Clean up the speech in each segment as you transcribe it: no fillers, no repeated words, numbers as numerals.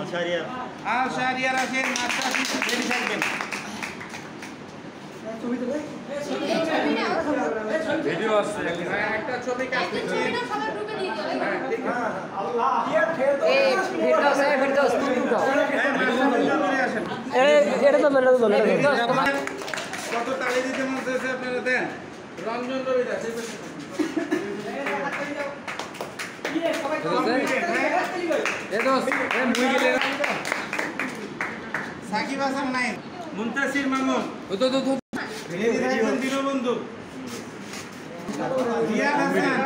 আল শাহরিয়ার আছেন master ready থাকবেন video আছে একটা ছবি কাটতে সবার গ্রুপে দিয়ে দিও হ্যাঁ ঠিক আছে আল্লাহ এই ফিরদৌস তুমি উঠাও এটা তো মেরে দাও কত তালি দিতে মন চাইছে আপনারা দেন রঞ্জন রবিদা ঠিক আছে সাকিব হাসান নাই মুনতাসির মামুন দীনবন্ধু রিয়াদ হাসান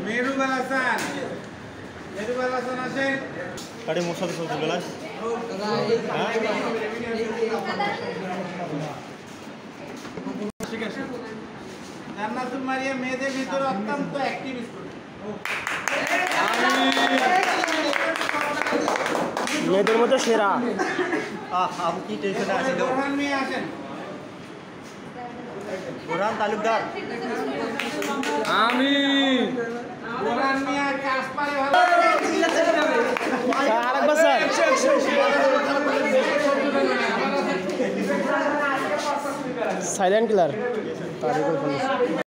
মেহরুবাল হাসান আছেন কাটে মোর সাথে চলছে বেলাস ঠিক আছে জান্নাতুল মারিয়া মেয়েদের ভিতরে অত্যন্ত অ্যাক্টিভ স্টুডেন্ট মেয়েদের মধ্যে সেরা আপনি কি টেনশনে আছেন বোরহান মিয়া আছেন বোরহান তালুকদার আমি বোরহান মিয়া কাজ পারে ভালো আরেকবার স্যার সাইলেন্ট কিলার